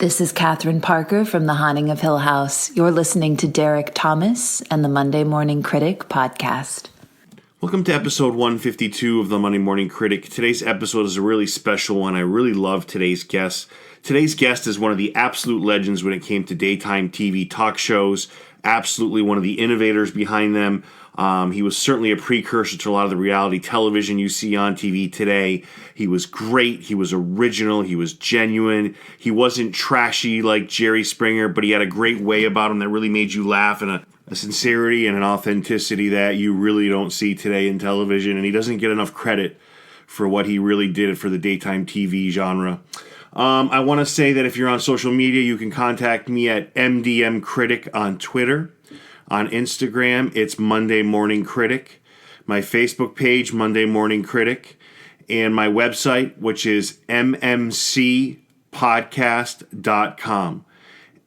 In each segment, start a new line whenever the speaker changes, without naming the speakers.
This is Catherine Parker from The Haunting of Hill House. You're listening to Derek Thomas and the Monday Morning Critic podcast.
Welcome to episode 152 of the Monday Morning Critic. Today's episode is a really special one. I really love today's guest. Today's guest is one of the absolute legends when it came to daytime TV talk shows. Absolutely one of the innovators behind them. He was certainly a precursor to a lot of the reality television you see on TV today. He was great. He was original. He was genuine. He wasn't trashy like Jerry Springer, but he had a great way about him that really made you laugh, and a sincerity and an authenticity that you really don't see today in television. And he doesn't get enough credit for what he really did for the daytime TV genre. I want to say that if you're on social media, you can contact me at MDM Critic on Twitter. On Instagram, it's Monday Morning Critic. My Facebook page, Monday Morning Critic. And my website, which is mmcpodcast.com.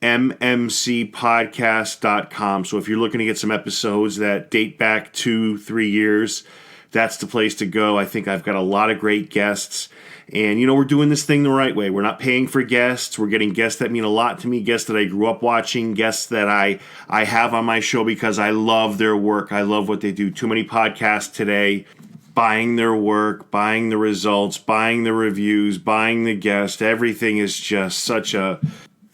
mmcpodcast.com. So if you're looking to get some episodes that date back 2-3 years, that's the place to go. I think I've got a lot of great guests. And, we're doing this thing the right way. We're not paying for guests. We're getting guests that mean a lot to me, guests that I grew up watching, guests that I have on my show because I love their work. I love what they do. Too many podcasts today, buying their work, buying the results, buying the reviews, buying the guest. Everything is just such a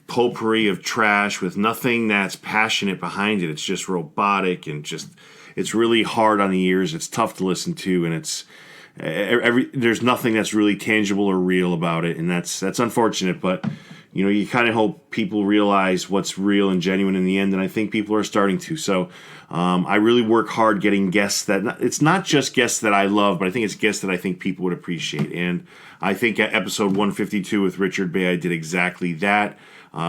potpourri of trash with nothing that's passionate behind it. It's just robotic and it's really hard on the ears. It's tough to listen to, and there's nothing that's really tangible or real about it, and that's unfortunate. But you kind of hope people realize what's real and genuine in the end, and I think people are starting to. So I really work hard getting guests it's not just guests that I love, but I think it's guests that I think people would appreciate. And I think at episode 152 with Richard Bay, I did exactly that.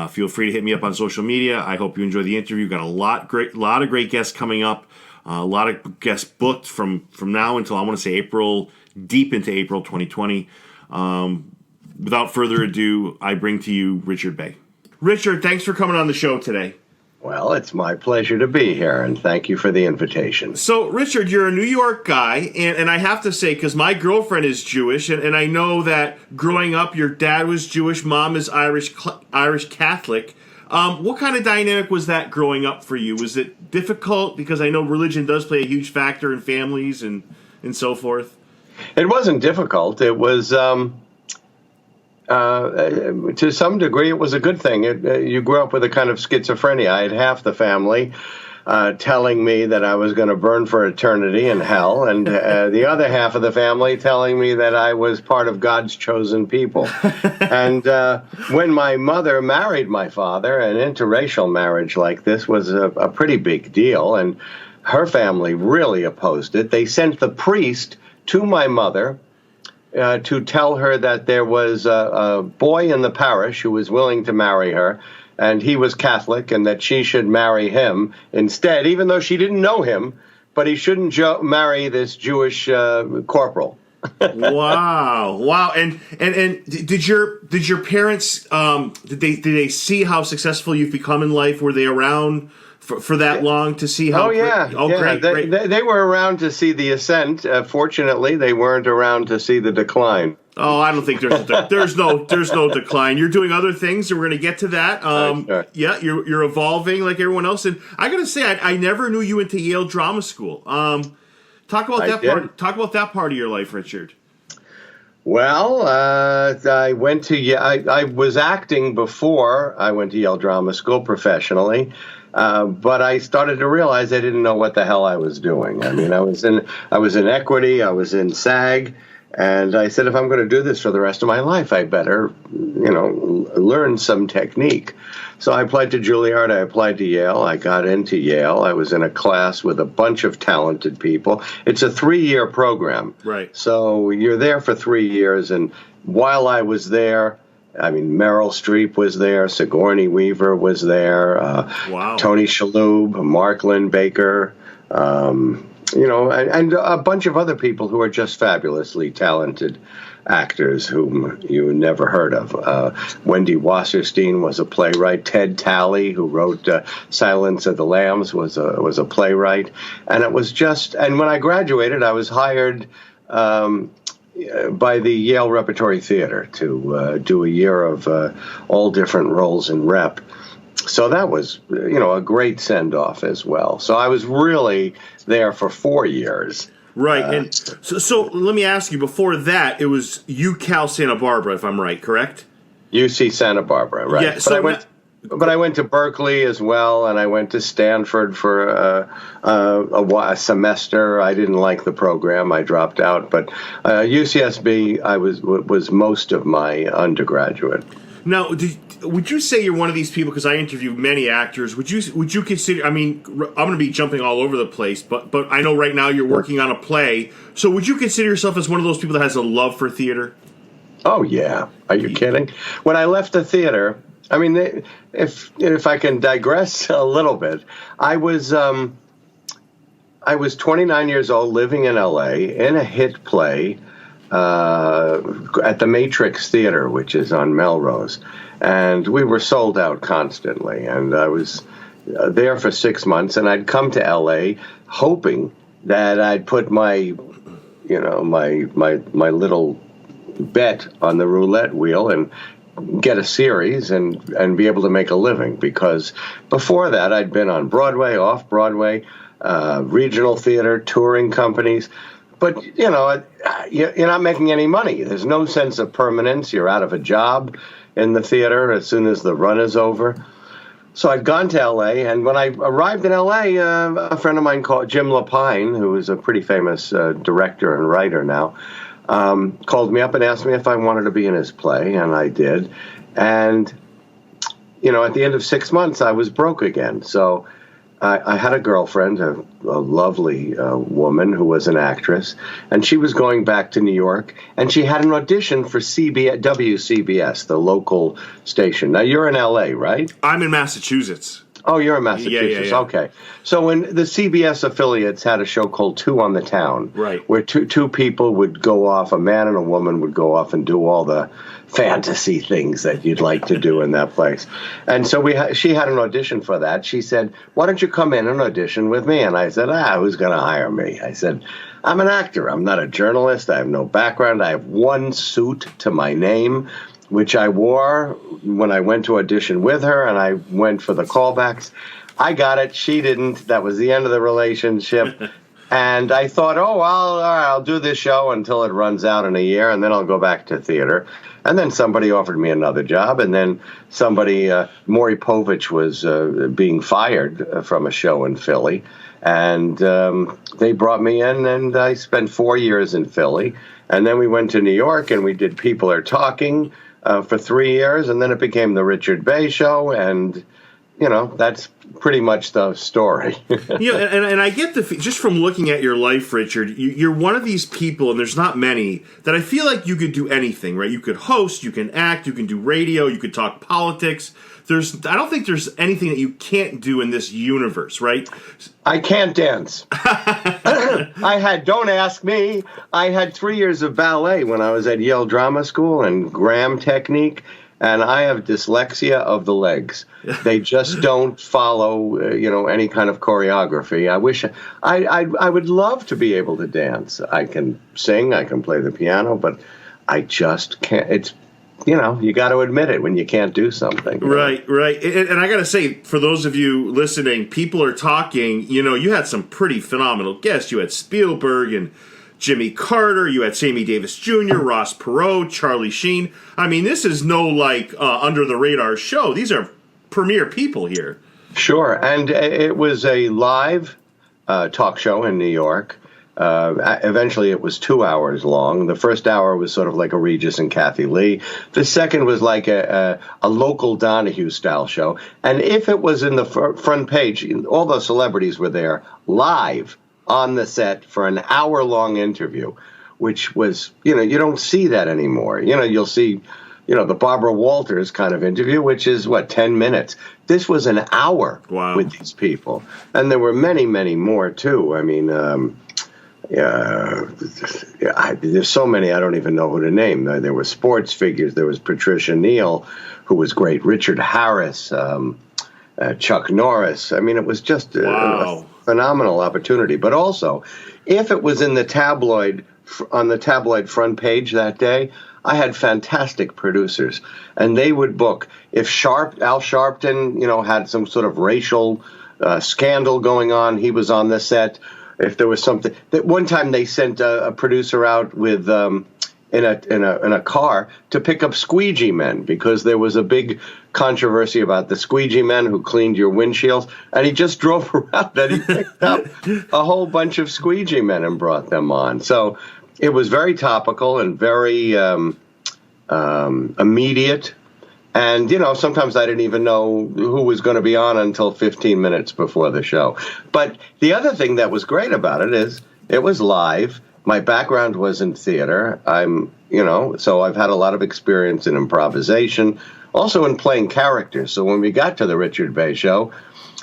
Feel free to hit me up on social media. I hope you enjoy the interview. Got a lot of great guests coming up. A lot of guests booked from now until I want to say deep into April 2020. Without further ado, I bring to you Richard Bay. Richard, thanks for coming on the show today.
Well, it's my pleasure to be here, and thank you for the invitation.
So, Richard, you're a New York guy, and I have to say, because my girlfriend is Jewish, and I know that growing up, your dad was Jewish, mom is Irish Catholic. What kind of dynamic was that growing up for you? Was it difficult? Because I know religion does play a huge factor in families and so forth.
It wasn't difficult. It was, to some degree, it was a good thing. You grew up with a kind of schizophrenia. I had half the family telling me that I was going to burn for eternity in hell, and the other half of the family telling me that I was part of God's chosen people. And when my mother married my father, an interracial marriage like this was a pretty big deal, and her family really opposed it. They sent the priest to my mother to tell her that there was a boy in the parish who was willing to marry her, and he was Catholic, and that she should marry him instead, even though she didn't know him, but he shouldn't marry this Jewish corporal.
Wow. And did your parents, did they see how successful you've become in life? Were they around for that long to see how?
Great. They were around to see the ascent. Fortunately, they weren't around to see the decline.
Oh, I don't think there's no decline. You're doing other things, and we're going to get to that.
Sure.
Yeah, you're evolving like everyone else. And I got to say, I never knew you went to Yale Drama School. Talk about that part. Talk about that part of your life, Richard.
Well, I went to I was acting before I went to Yale Drama School professionally. But I started to realize I didn't know what the hell I was doing. I mean, I was in equity, I was in SAG, and I said, if I'm going to do this for the rest of my life, I better, learn some technique. So I applied to Juilliard, I applied to Yale, I got into Yale. I was in a class with a bunch of talented people. It's a 3-year program.
Right.
So you're there for 3 years, and while I was there, I mean, Meryl Streep was there, Sigourney Weaver was there,
wow.
Tony Shalhoub, Mark Lynn-Baker, and a bunch of other people who are just fabulously talented actors whom you never heard of. Wendy Wasserstein was a playwright. Ted Talley, who wrote Silence of the Lambs, was a playwright. And it was just, and when I graduated, I was hired by the Yale Repertory Theater to do a year of all different roles in rep. So that was, a great send-off as well. So I was really there for 4 years.
Right. And so let me ask you, before that, it was UCal Santa Barbara, if I'm right, correct?
UC Santa Barbara, right.
Yeah, so
but I went to Berkeley as well, and I went to Stanford for a semester. I didn't like the program. I dropped out. But UCSB was most of my undergraduate.
Now, would you say you're one of these people, because I interview many actors, would you consider, I mean, I'm going to be jumping all over the place, but I know right now you're working on a play, so would you consider yourself as one of those people that has a love for theater?
Oh, yeah. Are you kidding? When I left the theater, I mean, if I can digress a little bit, I was 29 years old, living in L.A., in a hit play at the Matrix Theater, which is on Melrose. And we were sold out constantly. And I was there for 6 months, and I'd come to L.A. hoping that I'd put my little bet on the roulette wheel and get a series and be able to make a living, because before that I'd been on Broadway, off Broadway, regional theater, touring companies, but you're not making any money. There's no sense of permanence. You're out of a job in the theater as soon as the run is over. So I'd gone to L.A., and when I arrived in L.A., a friend of mine called Jim Lapine, who is a pretty famous director and writer now, called me up and asked me if I wanted to be in his play, and I did. And, at the end of 6 months, I was broke again. So I had a girlfriend, a lovely woman who was an actress, and she was going back to New York, and she had an audition for WCBS, the local station. Now, you're in L.A., right?
I'm in Massachusetts.
Oh, you're in Massachusetts.
Yeah.
Okay. So when the CBS affiliates had a show called Two on the Town,
right,
where two people would go off, a man and a woman would go off and do all the fantasy things that you'd like to do in that place. And so she had an audition for that. She said, "Why don't you come in and audition with me?" And I said, who's going to hire me? I said, "I'm an actor. I'm not a journalist. I have no background. I have one suit to my name, which I wore when I went to audition with her, and I went for the callbacks. I got it. She didn't. That was the end of the relationship." And I thought, I'll do this show until it runs out in a year, and then I'll go back to theater. And then somebody offered me another job, and then Maury Povich was being fired from a show in Philly. And they brought me in, and I spent 4 years in Philly. And then we went to New York, and we did People Are Talking for 3 years, and then it became the Richard Bay Show, and that's pretty much the story.
And I get just from looking at your life, Richard, you're one of these people, and there's not many, that I feel like you could do anything, right? You could host, you can act, you can do radio, you could talk politics. I don't think there's anything that you can't do in this universe, right?
I can't dance. Don't ask me. I had 3 years of ballet when I was at Yale Drama School and Graham Technique, and I have dyslexia of the legs. They just don't follow, any kind of choreography. I wish I would love to be able to dance. I can sing, I can play the piano, but I just can't. It's you got to admit it when you can't do something.
Right. And I got to say, for those of you listening, People Are Talking, you had some pretty phenomenal guests. You had Spielberg and Jimmy Carter, you had Sammy Davis Jr., Ross Perot, Charlie Sheen. I mean, this is no under-the-radar show. These are premier people here.
Sure, and it was a live talk show in New York. Eventually, it was 2 hours long. The first hour was sort of like a Regis and Kathy Lee. The second was like a local Donahue-style show. And if it was in the front page, all the celebrities were there live on the set for an hour-long interview, which was, you don't see that anymore. You'll see, the Barbara Walters kind of interview, which is, 10 minutes. This was an hour with these people. And there were many, many more, too. I mean, there's so many, I don't even know who to name. There were sports figures. There was Patricia Neal, who was great. Richard Harris, Chuck Norris. I mean, it was just a phenomenal opportunity. But also, if it was in the tabloid on the tabloid front page that day, I had fantastic producers, and they would book if Al Sharpton, had some sort of racial scandal going on. He was on the set. If there was something that one time they sent a producer out with in a car to pick up squeegee men because there was a big controversy about the squeegee men who cleaned your windshields, and he just drove around and he picked up a whole bunch of squeegee men and brought them on. So it was very topical and very immediate. And, sometimes I didn't even know who was going to be on until 15 minutes before the show. But the other thing that was great about it is it was live. My background was in theater. So I've had a lot of experience in improvisation, also in playing characters. So when we got to the Richard Bay show,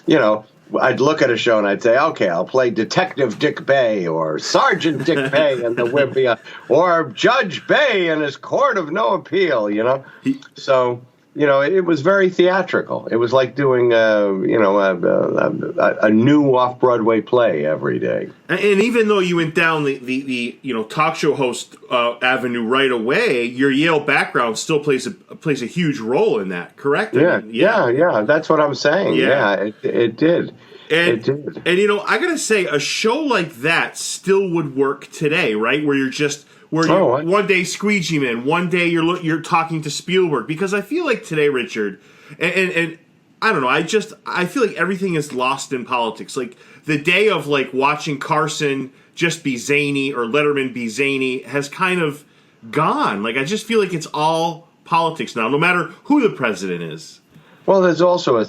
I'd look at a show and I'd say, okay, I'll play Detective Dick Bay or Sergeant Dick Bay and the Wimpy, or Judge Bay and his Court of No Appeal, So, it was very theatrical. It was like doing, a new off-Broadway play every day.
And even though you went down the talk show host avenue right away, your Yale background still plays a huge role in that, correct?
Yeah. That's what I'm saying. Yeah, it did.
And I gotta say, a show like that still would work today, right? Where you're one day Squeegee Man, one day you're talking to Spielberg, because I feel like today, Richard, and I don't know, I feel like everything is lost in politics. Like the day of watching Carson just be zany or Letterman be zany has kind of gone. Like I just feel like it's all politics now, no matter who the president is.
Well, there's also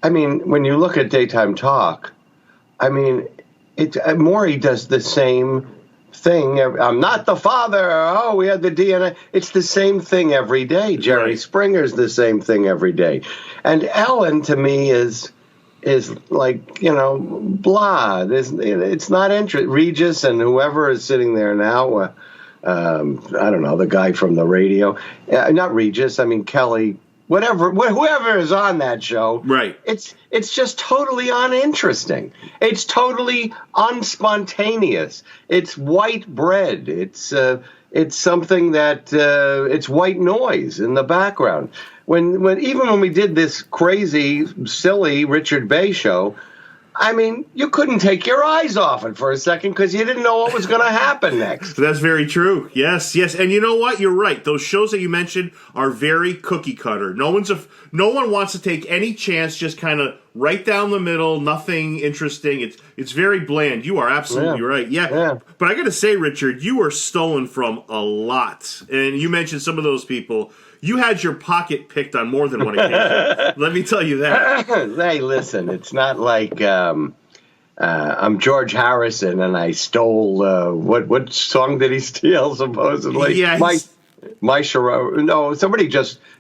when you look at daytime talk, Maury does the same thing. I'm not the father. Oh, we had the DNA. It's the same thing every day. Jerry Springer's the same thing every day. And Ellen, to me, is like, blah. It's not interesting. Regis and whoever is sitting there now, I don't know, the guy from the radio. Not Regis, Kelly. Whoever is on that show,
right?
It's just totally uninteresting. It's totally unspontaneous. It's white bread. It's something that it's white noise in the background. When we did this crazy, silly Richard Bay show, you couldn't take your eyes off it for a second because you didn't know what was going to happen next.
That's very true. Yes. And you know what? You're right. Those shows that you mentioned are very cookie cutter. No one wants to take any chance, just kind of right down the middle, nothing interesting. It's very bland. You are absolutely right. Yeah. But I got to say, Richard, you are stolen from a lot. And you mentioned some of those people. You had your pocket picked on more than one occasion. Let me tell you that.
Hey, listen, it's not like I'm George Harrison and I stole what song did he steal supposedly?
Yeah,
my Shiro. No,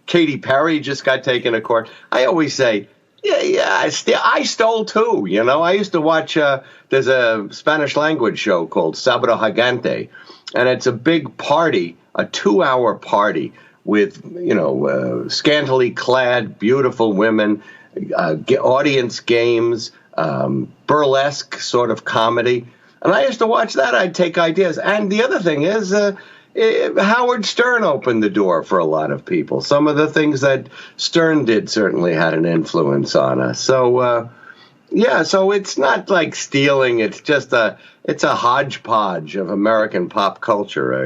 Katy Perry just got taken to court. I always say, I stole too. I used to watch. There's a Spanish language show called Sábado Gigante, and it's a big party, a 2-hour party with, scantily clad, beautiful women, audience games, burlesque sort of comedy. And I used to watch that. I'd take ideas. And the other thing is Howard Stern opened the door for a lot of people. Some of the things that Stern did certainly had an influence on us. So, so it's not like stealing. It's just it's a hodgepodge of American pop culture.
I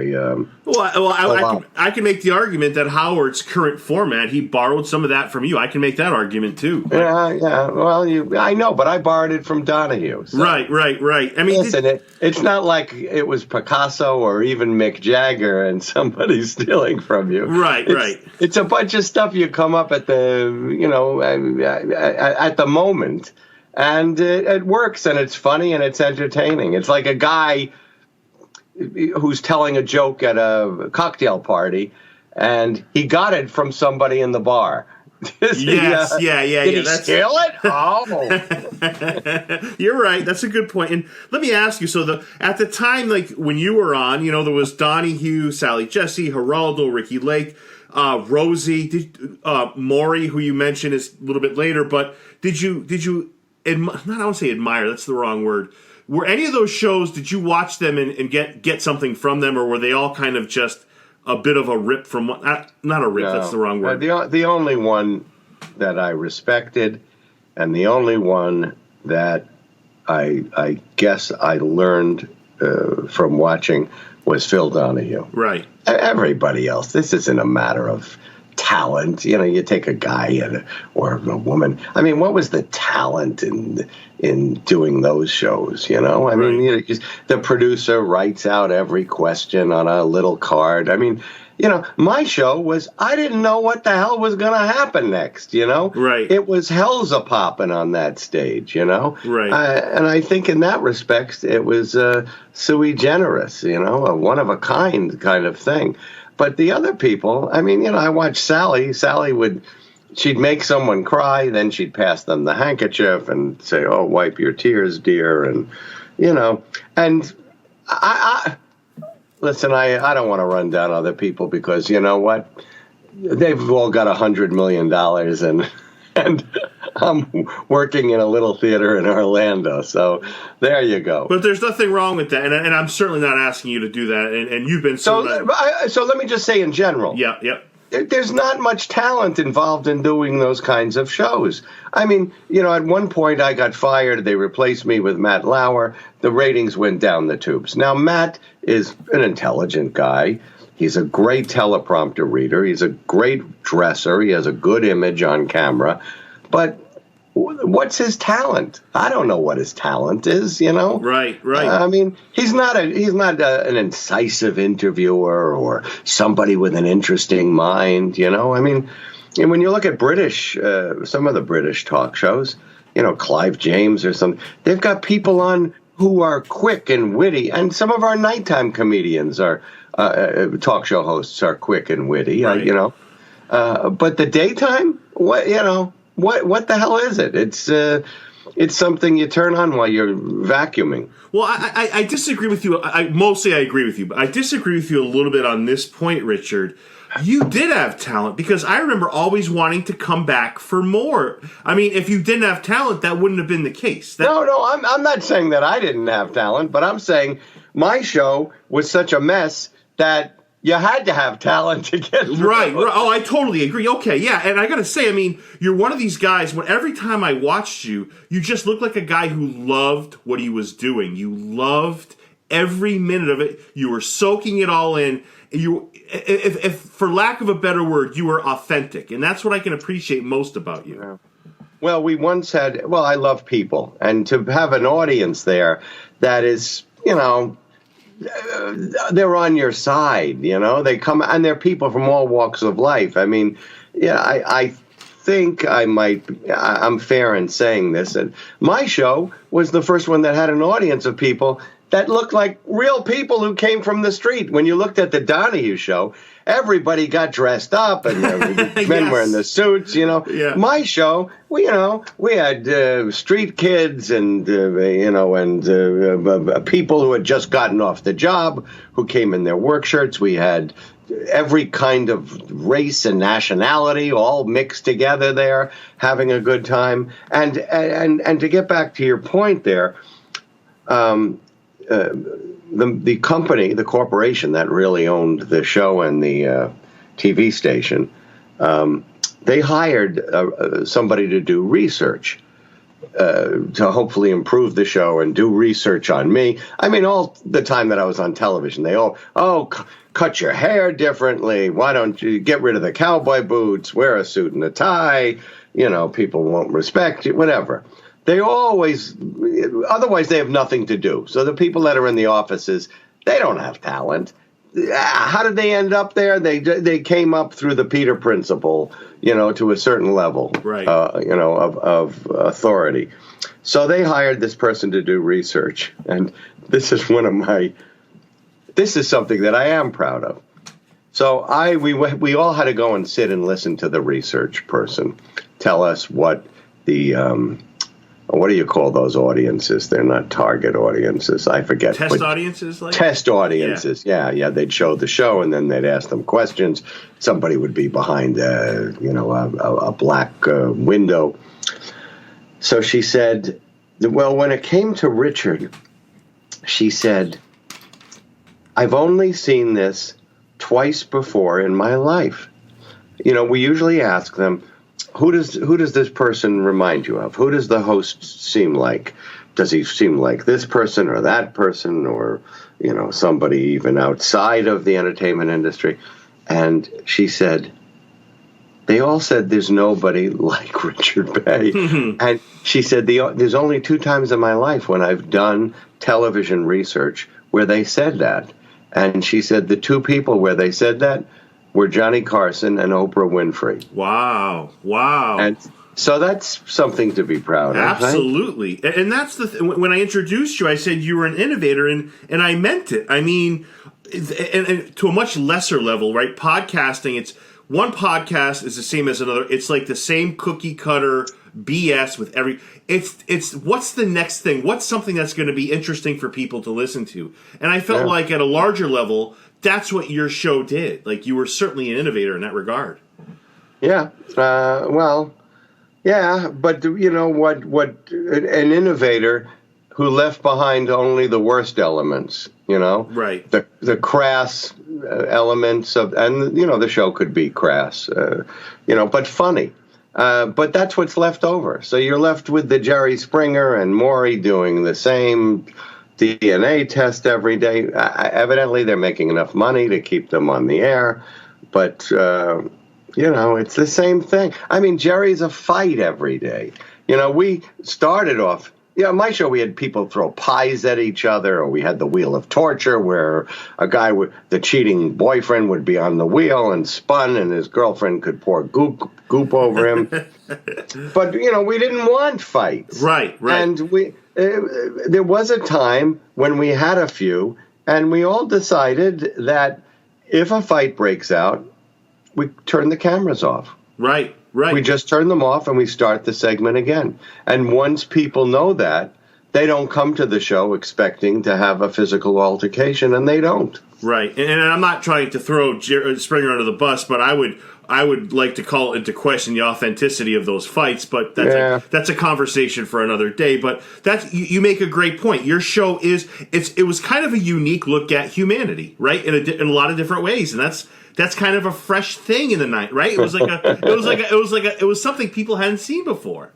can make the argument that Howard's current format, he borrowed some of that from you. I can make that argument too.
Yeah. Well, I know, but I borrowed it from Donahue. So.
Right.
Listen, it's not like it was Picasso or even Mick Jagger and somebody stealing from you.
Right.
It's a bunch of stuff you come up at the moment. And it works, and it's funny, and it's entertaining. It's like a guy who's telling a joke at a cocktail party, and he got it from somebody in the bar. Did he steal it? Oh.
You're right. That's a good point. And let me ask you, at the time, when you were on, there was Donahue, Sally Jesse, Geraldo, Ricky Lake, Rosie, Maury, who you mentioned is a little bit later, but did you I don't want to say admire, that's the wrong word. were any of those shows, did you watch them and get something from them, or were they all kind of just a bit of a rip from one? Not a rip,
No.
that's the wrong word.
The only one that I respected, and the only one that I guess I learned from watching was Phil Donahue.
Right.
Everybody else, this isn't a matter of talent. You take a guy or a woman. I mean, what was the talent in doing those shows? I mean, just the producer writes out every question on a little card. I mean, my show was, I didn't know what the hell was going to happen next,
Right.
It was hell's a popping on that stage,
Right.
And I think in that respect, it was sui generis, a one-of-a-kind kind of thing. But the other people, I mean, I watched Sally. Sally she'd make someone cry, then she'd pass them the handkerchief and say, "Oh, wipe your tears, dear," and, and I listen, I don't want to run down other people because you know what? They've all got $100 million and I'm working in a little theater in Orlando. So there you go.
But there's nothing wrong with that. And I'm certainly not asking you to do that. And you've been
so let me just say in general.
Yeah, yep.
There's not much talent involved in doing those kinds of shows. I mean, at one point I got fired. They replaced me with Matt Lauer. The ratings went down the tubes. Now, Matt is an intelligent guy. He's a great teleprompter reader. He's a great dresser. He has a good image on camera. But what's his talent? I don't know what his talent is,
Right.
I mean, he's not an incisive interviewer or somebody with an interesting mind, I mean, and when you look at some of the British talk shows, Clive James or something, they've got people on who are quick and witty, and some of our nighttime comedians are talk show hosts are quick and witty,
right.
But the daytime, what the hell is it? It's something you turn on while you're vacuuming.
Well, I disagree with you. Mostly I agree with you, but I disagree with you a little bit on this point, Richard. You did have talent because I remember always wanting to come back for more. I mean, if you didn't have talent, that wouldn't have been the case.
No, I'm not saying that I didn't have talent, but I'm saying my show was such a mess that you had to have talent to get through.
Right. Oh, I totally agree. Okay, yeah. And I got to say, I mean, you're one of these guys, when every time I watched you, you just looked like a guy who loved what he was doing. You loved every minute of it. You were soaking it all in. If for lack of a better word, you were authentic. And that's what I can appreciate most about you. Yeah.
Well, I love people. And to have an audience there that is, they're on your side, they come, and they're people from all walks of life. I mean, I think I'm fair in saying this, and my show was the first one that had an audience of people that looked like real people who came from the street. When you looked at the Donahue show, everybody got dressed up, and the men were in the suits.
Yeah.
My show, we had street kids and people who had just gotten off the job who came in their work shirts. We had every kind of race and nationality all mixed together there, having a good time. And to get back to your point there. The company, the corporation that really owned the show and the TV station, they hired somebody to do research to hopefully improve the show and do research on me. I mean, all the time that I was on television, they cut your hair differently. Why don't you get rid of the cowboy boots, wear a suit and a tie? People won't respect you, whatever. Otherwise they have nothing to do. So the people that are in the offices, they don't have talent. How did they end up there? They came up through the Peter Principle, to a certain level,
right.
Of authority. So they hired this person to do research, and this is something that I am proud of. So we all had to go and sit and listen to the research person tell us what the what do you call those audiences? They're not target audiences. I forget.
Test audiences?
Test audiences. Yeah. They'd show the show, and then they'd ask them questions. Somebody would be behind, a black window. So she said, well, when it came to Richard, she said, I've only seen this twice before in my life. You know, we usually ask them, who does this person remind you of? Who does the host seem like? Does he seem like this person or that person, or, you know, somebody even outside of the entertainment industry? And she said, they all said there's nobody like Richard Bay. And she said, there's only 2 times in my life when I've done television research where they said that. And she said the 2 people where they said that were Johnny Carson and Oprah Winfrey.
Wow.
And so that's something to be proud of.
Absolutely. Right? And that's when I introduced you, I said you were an innovator, and I meant it. I mean, and to a much lesser level, right? Podcasting, it's one podcast is the same as another. It's like the same cookie cutter BS with every. It's what's the next thing? What's something that's going to be interesting for people to listen to? And I felt like at a larger level, that's what your show did. Like, you were certainly an innovator in that regard.
Yeah. Well, yeah, but you know what an innovator who left behind only the worst elements, you know?
Right.
The crass elements of, and you know, the show could be crass, you know, but funny. But that's what's left over. So you're left with the Jerry Springer and Maury doing the same DNA test every day. Evidently, they're making enough money to keep them on the air, but you know, it's the same thing. I mean, Jerry's a fight every day. You know, we started off. Yeah, my show, we had people throw pies at each other, or we had the wheel of torture where a guy the cheating boyfriend would be on the wheel and spun, and his girlfriend could pour goop over him. But, you know, we didn't want fights.
Right.
And there was a time when we had a few, and we all decided that if a fight breaks out, we turn the cameras off.
Right.
We just turn them off and we start the segment again. And once people know that, they don't come to the show expecting to have a physical altercation, and they don't.
Right. And I'm not trying to throw Springer under the bus, but I would like to call into question the authenticity of those fights, but that's a conversation for another day. But you make a great point. Your show it was kind of a unique look at humanity, right? In a lot of different ways, and that's kind of a fresh thing in the night, right? It was something people hadn't seen before.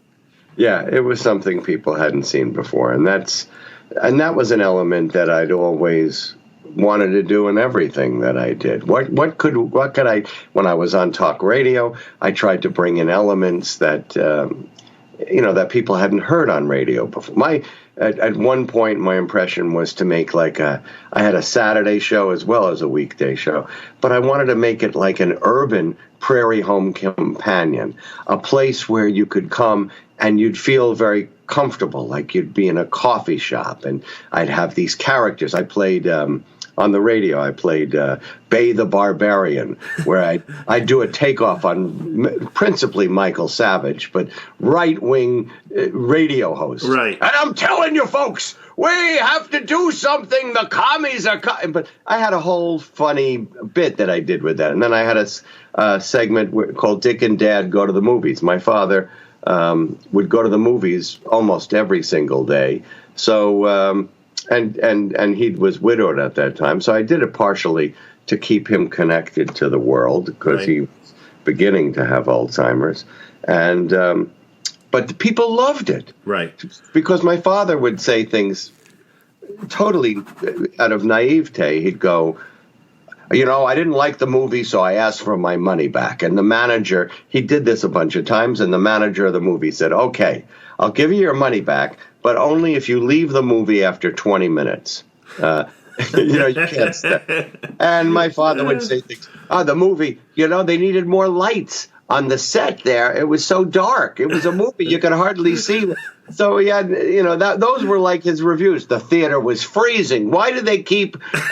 Yeah, it was something people hadn't seen before, and that was an element that I'd always wanted to do in everything that I did. What could I? When I was on talk radio, I tried to bring in elements that that people hadn't heard on radio before. At one point, my impression was to make I had a Saturday show as well as a weekday show, but I wanted to make it like an urban prairie home companion, a place where you could come and you'd feel very comfortable, like you'd be in a coffee shop, and I'd have these characters. I played on the radio. I played Bay the Barbarian, where I'd do a takeoff on principally Michael Savage, but right-wing radio host.
Right.
And I'm telling you, folks, we have to do something. The commies are but I had a whole funny bit that I did with that. And then I had a segment called Dick and Dad Go to the Movies. My father would go to the movies almost every single day. So... And he was widowed at that time, so I did it partially to keep him connected to the world because he was beginning to have Alzheimer's, and but the people loved it,
right?
Because my father would say things totally out of naivete. He'd go, you know, I didn't like the movie, so I asked for my money back. And the manager, he did this a bunch of times, and the manager of the movie said, okay, I'll give you your money back, but only if you leave the movie after 20 minutes. You can't stay. And my father would say things, the movie, they needed more lights on the set there. It was so dark. It was a movie. You could hardly see. So he had, those were like his reviews. The theater was freezing. Why do they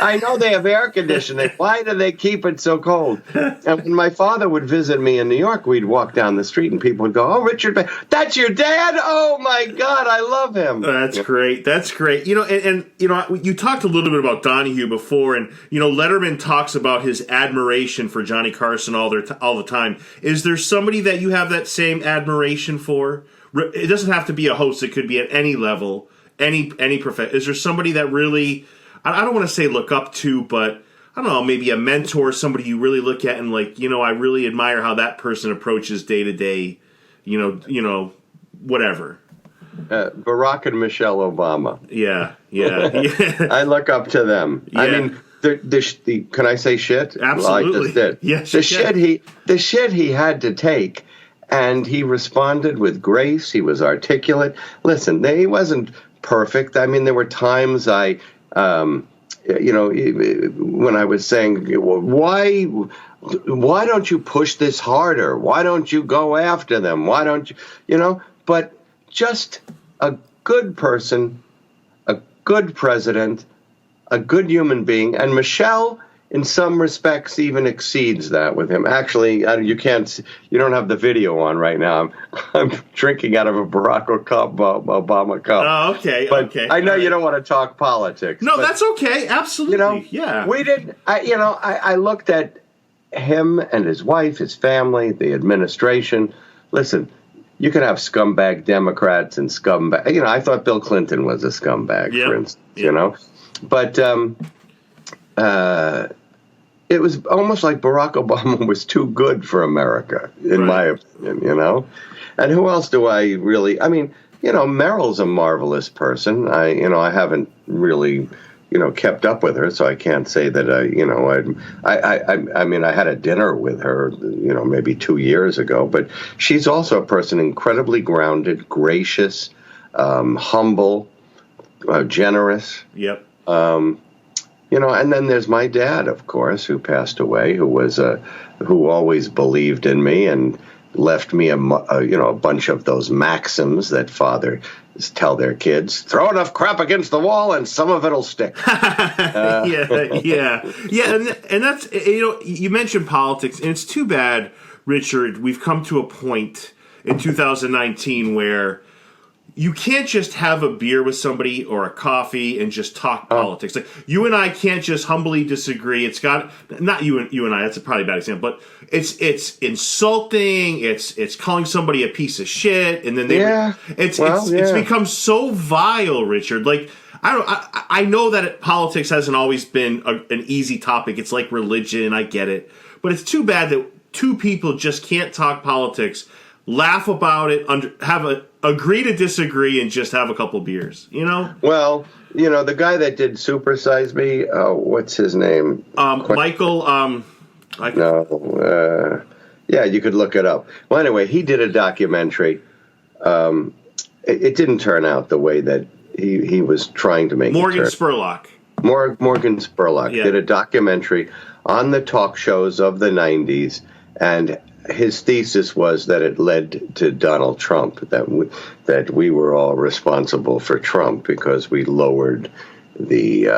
I know they have air conditioning. Why do they keep it so cold? And when my father would visit me in New York, we'd walk down the street and people would go, oh, Richard, that's your dad? Oh, my God, I love him.
That's great. That's great. And you talked a little bit about Donahue before, and, Letterman talks about his admiration for Johnny Carson all the time. Is there somebody that you have that same admiration for? It doesn't have to be a host. It could be at any level. any profession? Is there somebody that really, I don't want to say look up to, but I don't know, maybe a mentor, somebody you really look at and like, I really admire how that person approaches day to day, whatever.
Barack and Michelle Obama.
Yeah.
I look up to them.
Yeah.
I mean, can I say shit?
Absolutely.
Well, I just did.
Yes,
the shit he had to take, and he responded with grace. He was articulate. Listen, he wasn't perfect. I mean, there were times when I was saying, well, why don't you push this harder? Why don't you go after them? Why don't you, but just a good person, a good president, a good human being. And Michelle, in some respects, even exceeds that with him. Actually, you don't have the video on right now. I'm drinking out of a Barack Obama cup.
Oh, okay.
But
okay.
I know you don't want to talk politics.
No,
but,
that's okay. Absolutely. Yeah.
We didn't, I looked at him and his wife, his family, the administration. Listen, you could have scumbag Democrats and scumbag. I thought Bill Clinton was a scumbag, for instance, But it was almost like Barack Obama was too good for America, in my opinion, And who else do I really? I mean, Meryl's a marvelous person. I haven't really, kept up with her, so I can't say that I mean, I had a dinner with her, maybe 2 years ago. But she's also a person incredibly grounded, gracious, humble, generous.
Yep.
And then there's my dad, of course, who passed away, who always believed in me and left me a bunch of those maxims that fathers tell their kids: throw enough crap against the wall and some of it'll stick.
Yeah. And that's, you mentioned politics, and it's too bad, Richard, we've come to a point in 2019 where you can't just have a beer with somebody or a coffee and just talk politics. Like, you and I can't just humbly disagree. It's got, not you and I, that's probably a bad example, but it's insulting. It's calling somebody a piece of shit, and then it's become so vile, Richard. Like, I know that politics hasn't always been an easy topic. It's like religion. I get it, but it's too bad that two people just can't talk politics, laugh about it, agree to disagree, and just have a couple beers, Well,
the guy that did Super Size Me, what's his name?
Michael.
You could look it up. Well, anyway, he did a documentary. It didn't turn out the way that he was trying to make
Morgan
it.
Spurlock.
Morgan Spurlock did a documentary on the talk shows of the 90s, and his thesis was that it led to Donald Trump, that we were all responsible for Trump because we lowered the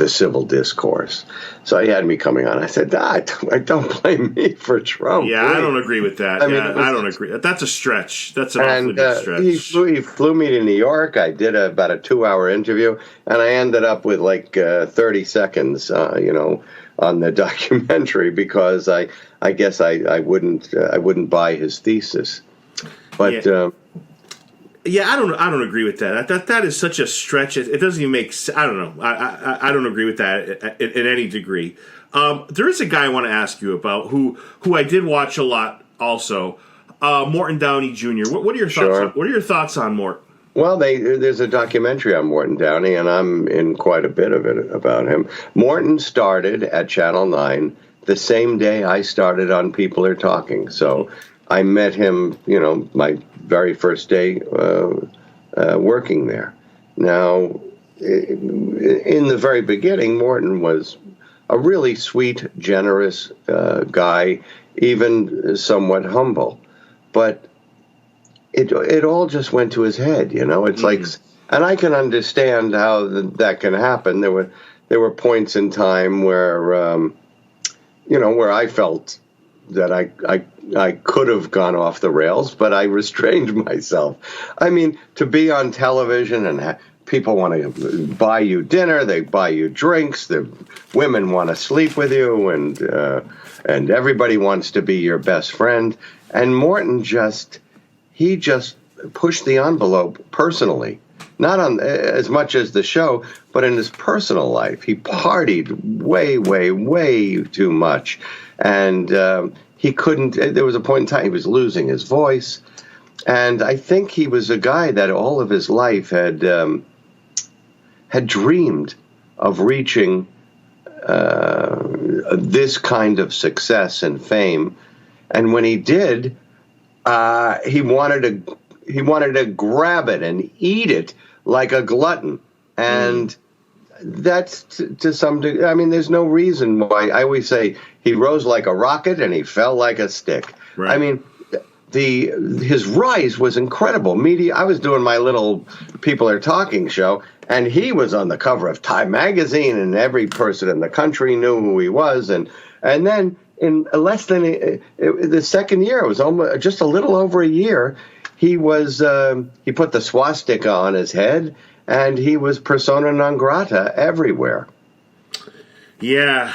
civil discourse. So he had me coming on. I said, don't blame me for Trump.
Yeah, I don't agree with that. I don't agree. That's a stretch. That's an awfully big stretch.
He flew me to New York. I did about a 2-hour interview, and I ended up with like 30 seconds, on the documentary because I guess I wouldn't buy his thesis. But
I don't agree with that. That is such a stretch. It doesn't even make sense. I don't know. I don't agree with that in any degree. There is a guy I want to ask you about who I did watch a lot also. Morton Downey Jr. What are your thoughts? What are your thoughts on Mort?
Well, there's a documentary on Morton Downey, and I'm in quite a bit of it about him. Morton started at Channel 9 the same day I started on People Are Talking. So I met him, my very first day working there. Now, in the very beginning, Morton was a really sweet, generous guy, even somewhat humble. But it all just went to his head, It's like, and I can understand how that can happen. There were points in time where, where I felt that I could have gone off the rails, but I restrained myself. I mean, to be on television and people want to buy you dinner, they buy you drinks, the women want to sleep with you, and everybody wants to be your best friend. And Morton just pushed the envelope personally. not on as much as the show, but in his personal life. He partied way, way, way too much. And he couldn't, there was a point in time he was losing his voice. And I think he was a guy that all of his life had dreamed of reaching this kind of success and fame. And when he did, he wanted to grab it and eat it like a glutton. And that's to some degree. I mean, there's no reason why. I always say he rose like a rocket and he fell like a stick.
Right.
I mean, his rise was incredible. Media. I was doing my little People Are Talking show, and he was on the cover of Time magazine, and every person in the country knew who he was. And then in less than the second year, it was almost just a little over a year. He put the swastika on his head, and he was persona non grata everywhere.
Yeah,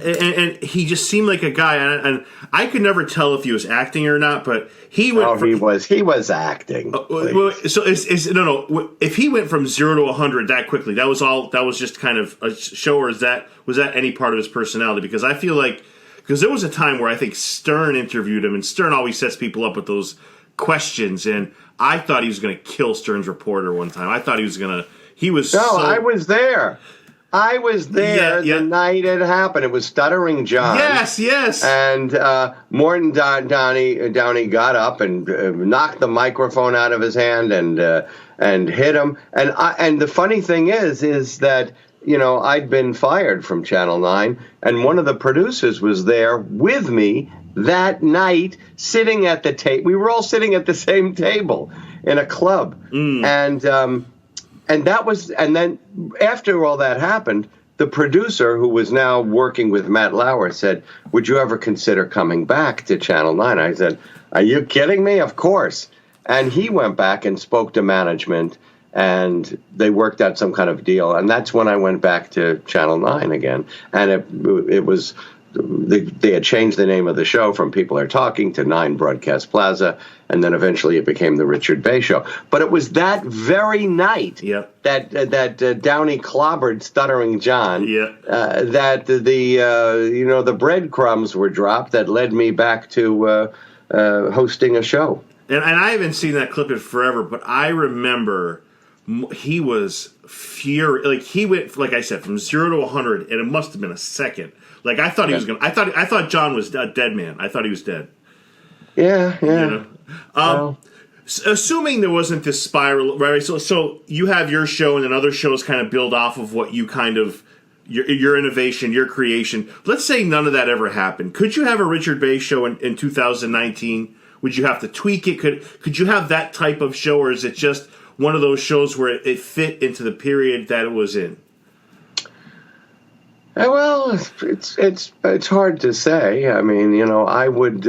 and he just seemed like a guy, and I could never tell if he was acting or not, but he went.
He was acting.
So if he went from 0 to 100 that quickly, that was just kind of a show, or was that any part of his personality? Because I feel like, because there was a time where I think Stern interviewed him, and Stern always sets people up with those questions, and I thought he was going to kill Stern's reporter one time. I thought he was going to.
I was there. The night it happened. It was Stuttering John.
Yes.
And Morton Downey got up and knocked the microphone out of his hand and hit him. And the funny thing is that, I'd been fired from Channel 9, and one of the producers was there with me that night, sitting at the table. We were all sitting at the same table in a club. And then after all that happened, the producer, who was now working with Matt Lauer, said, "Would you ever consider coming back to Channel 9?" I said, "Are you kidding me? Of course." And he went back and spoke to management, and they worked out some kind of deal. And that's when I went back to Channel 9 again. And it was they had changed the name of the show from People Are Talking to 9 Broadcast Plaza, and then eventually it became the Richard Bay Show. But it was that very night that Downey clobbered Stuttering John, that the breadcrumbs were dropped that led me back to hosting a show.
And I haven't seen that clip in forever, but I remember he was furious. Like, he went, like I said, from 0 to 100, and it must have been a second. Like, I thought he was going to... I thought John was a dead man. I thought he was dead.
Yeah.
Assuming there wasn't this spiral, right? So you have your show, and then other shows kind of build off of what you kind of... Your innovation, your creation. Let's say none of that ever happened. Could you have a Richard Bay show in 2019? Would you have to tweak it? Could you have that type of show, or is it just one of those shows where it fit into the period that it was in?
Well, it's hard to say. I mean, I would,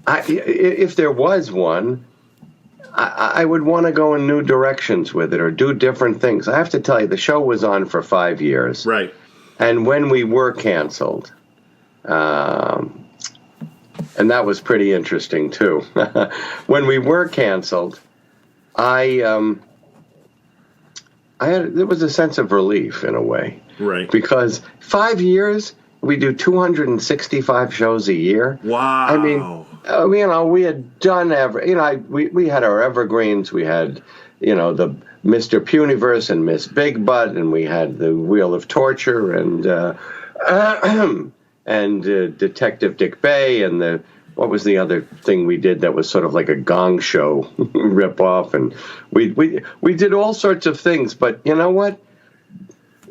if there was one, I would want to go in new directions with it or do different things. I have to tell you, the show was on for 5 years,
right?
And when we were canceled, and that was pretty interesting too. When we were canceled, there was a sense of relief in a way.
Right.
Because 5 years, we do 265 shows a year.
Wow.
I mean, we had done we had our evergreens. We had, the Mr. Puniverse and Miss Big Butt, and we had the Wheel of Torture and Detective Dick Bay, and what was the other thing we did that was sort of like a Gong Show ripoff? And we did all sorts of things, but you know what?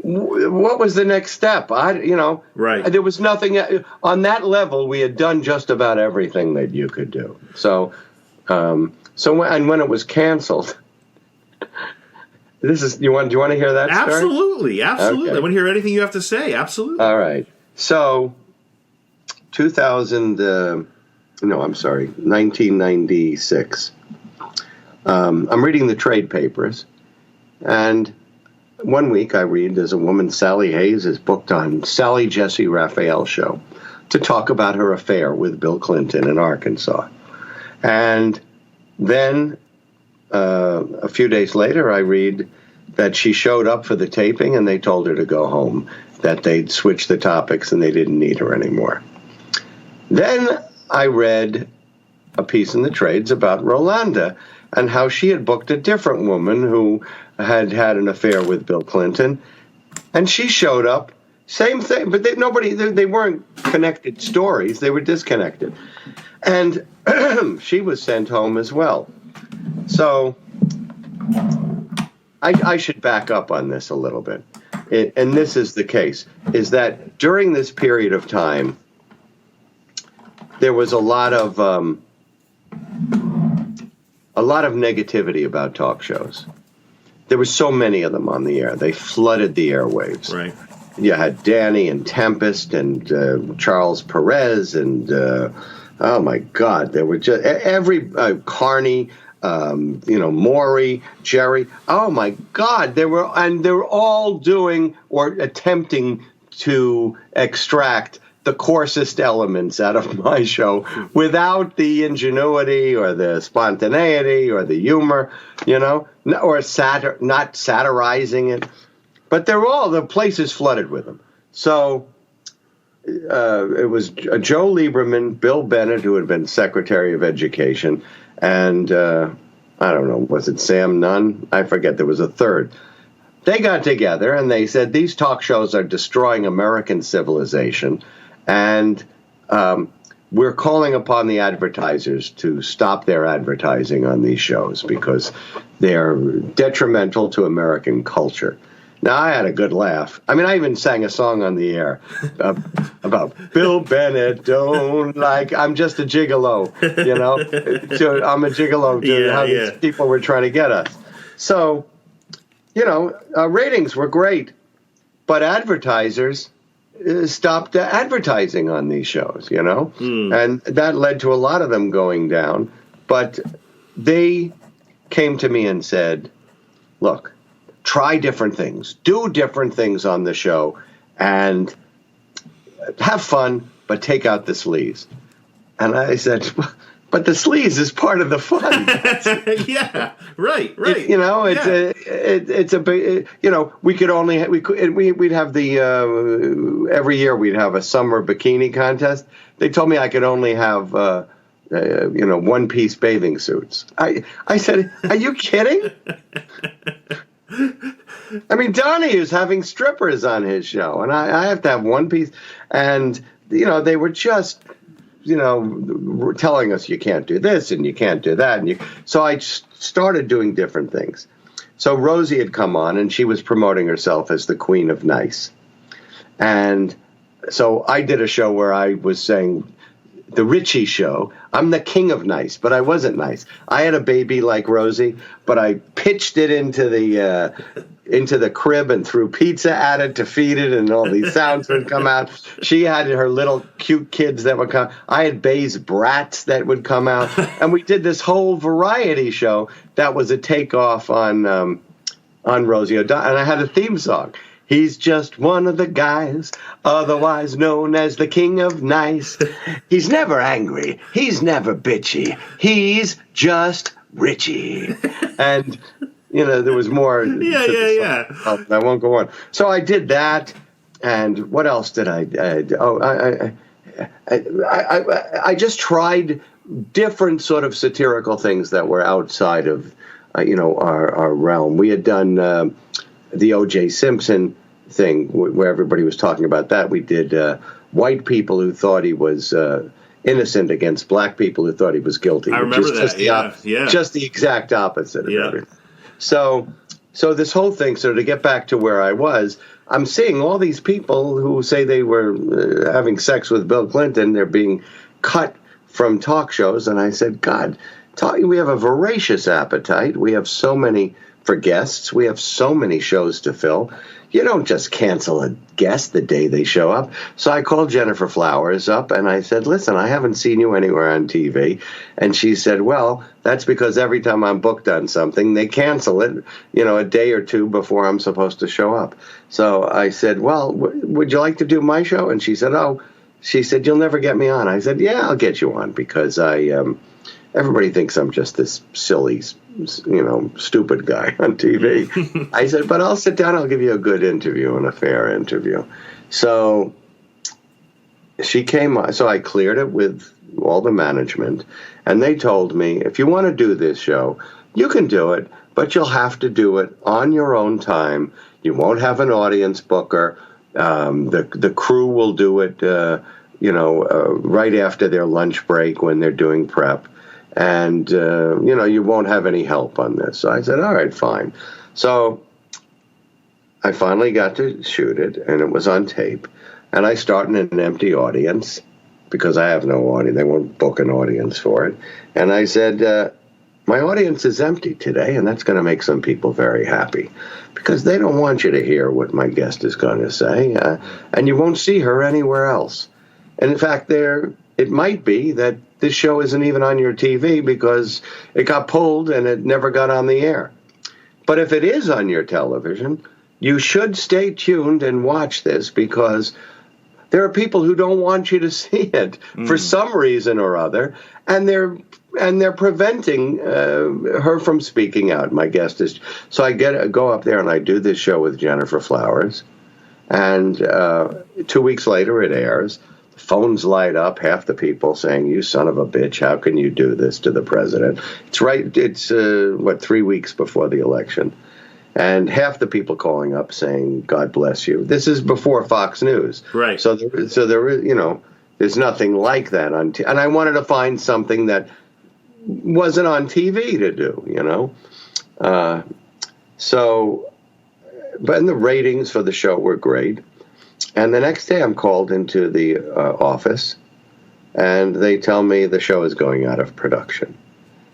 What was the next step?
Right.
There was nothing on that level. We had done just about everything that you could do. So when it was canceled, do you want to hear that story?
Absolutely. Okay. I want to hear anything you have to say. Absolutely.
All right. So 1996. I'm reading the trade papers, and one week I read there's a woman, Sally Hayes, is booked on Sally Jesse Raphael show to talk about her affair with Bill Clinton in Arkansas. And then a few days later, I read that she showed up for the taping and they told her to go home, that they'd switched the topics and they didn't need her anymore. Then I read a piece in the trades about Rolanda and how she had booked a different woman who had had an affair with Bill Clinton. And she showed up, same thing, but they weren't connected stories. They were disconnected. And she was sent home as well. So I should back up on this a little bit. And this is the case, is that during this period of time, there was a lot of negativity about talk shows. There were so many of them on the air. They flooded the airwaves.
Right.
You had Danny and Tempest and Charles Perez and, oh my God, there were just Carney, Maury, Jerry. Oh my God, they were all doing or attempting to extract the coarsest elements out of my show without the ingenuity or the spontaneity or the humor, or not satirizing it. But the place is flooded with them. So it was Joe Lieberman, Bill Bennett, who had been Secretary of Education, and I don't know, was it Sam Nunn? I forget, there was a third. They got together and they said, these talk shows are destroying American civilization, and we're calling upon the advertisers to stop their advertising on these shows because they're detrimental to American culture. Now, I had a good laugh. I mean, I even sang a song on the air about Bill Bennett, I'm just a gigolo, So I'm a gigolo to how these people were trying to get us. So, ratings were great, but advertisers stopped advertising on these shows, and that led to a lot of them going down. But they came to me and said, look, try different things, do different things on the show, and have fun, but take out the sleaze. And I said, but the sleaze is part of the fun.
Yeah, right.
It's a big, we'd have every year we'd have a summer bikini contest. They told me I could only have, one-piece bathing suits. I said, are you kidding? I mean, Donnie is having strippers on his show, and I have to have one piece. And, they were just, telling us you can't do this and you can't do that. So I started doing different things. So Rosie had come on, and she was promoting herself as the Queen of Nice. And so I did a show where I was saying, the Richie Show, I'm the king of nice, but I wasn't nice. I had a baby like Rosie, but I pitched it into the crib and threw pizza at it to feed it, and all these sounds would come out. She had her little cute kids that would come. I had Bay's brats that would come out, and we did this whole variety show that was a takeoff on Rosie O'Donnell, and I had a theme song. He's just one of the guys, otherwise known as the King of Nice. He's never angry. He's never bitchy. He's just Richie. And, there was more.
Yeah.
I won't go on. So I did that. And what else did I do? I just tried different sort of satirical things that were outside of, our realm. We had done the O.J. Simpson thing where everybody was talking about that. We did white people who thought he was innocent against black people who thought he was guilty.
I remember that.
Just the exact opposite of everything. So this whole thing, so to get back to where I was, I'm seeing all these people who say they were having sex with Bill Clinton. They're being cut from talk shows. And I said, God, we have a voracious appetite. We have so many for guests. We have so many shows to fill. You don't just cancel a guest the day they show up. So I called Jennifer Flowers up and I said, listen, I haven't seen you anywhere on TV. And she said, well, that's because every time I'm booked on something, they cancel it, a day or two before I'm supposed to show up. So I said, well, would you like to do my show? And she said, you'll never get me on. I said, yeah, I'll get you on because everybody thinks I'm just this silly, stupid guy on TV. I said, but I'll sit down. I'll give you a good interview and a fair interview. So she came on. So I cleared it with all the management. And they told me, if you want to do this show, you can do it, but you'll have to do it on your own time. You won't have an audience booker. The crew will do it, right after their lunch break when they're doing prep. And, you won't have any help on this. So I said, all right, fine. So I finally got to shoot it, and it was on tape. And I started in an empty audience because I have no audience. They won't book an audience for it. And I said, my audience is empty today, and that's going to make some people very happy because they don't want you to hear what my guest is going to say, and you won't see her anywhere else. And in fact, it might be that this show isn't even on your TV because it got pulled and it never got on the air. But if it is on your television, you should stay tuned and watch this because there are people who don't want you to see it for some reason or other, and they're preventing her from speaking out. My guest is so I go up there and I do this show with Jennifer Flowers, and 2 weeks later it airs. The phones light up, half the people saying, "You son of a bitch! How can you do this to the president?" It's right. It's 3 weeks before the election. And half the people calling up saying, "God bless you." This is before Fox News,
right?
So there is, there's nothing like that on. And I wanted to find something that wasn't on TV to do, But the ratings for the show were great. And the next day, I'm called into the office, and they tell me the show is going out of production.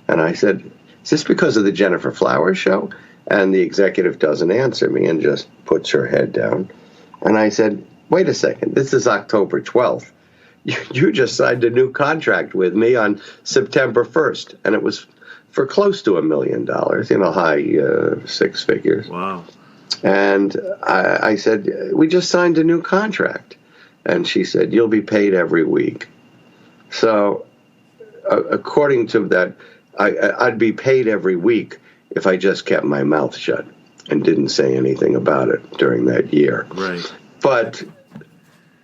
And I said, "Is this because of the Jennifer Flowers show?" And the executive doesn't answer me and just puts her head down. And I said, "Wait a second, this is October 12th. You just signed a new contract with me on September 1st. And it was for close to $1 million, high six figures."
Wow.
And I said, "We just signed a new contract." And she said, "You'll be paid every week." So according to that, I'd be paid every week if I just kept my mouth shut and didn't say anything about it during that year.
Right.
But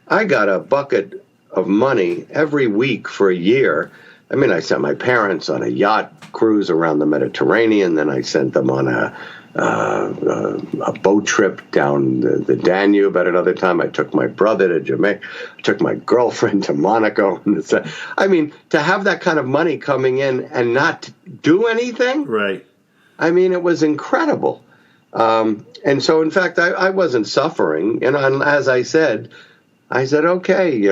I got a bucket of money every week for a year. I mean, I sent my parents on a yacht cruise around the Mediterranean. Then I sent them on a boat trip down the Danube. At another time, I took my brother to Jamaica. I took my girlfriend to Monaco. I mean, to have that kind of money coming in and not do anything.
Right.
I mean, it was incredible. And so, in fact, I wasn't suffering. And as I said, okay,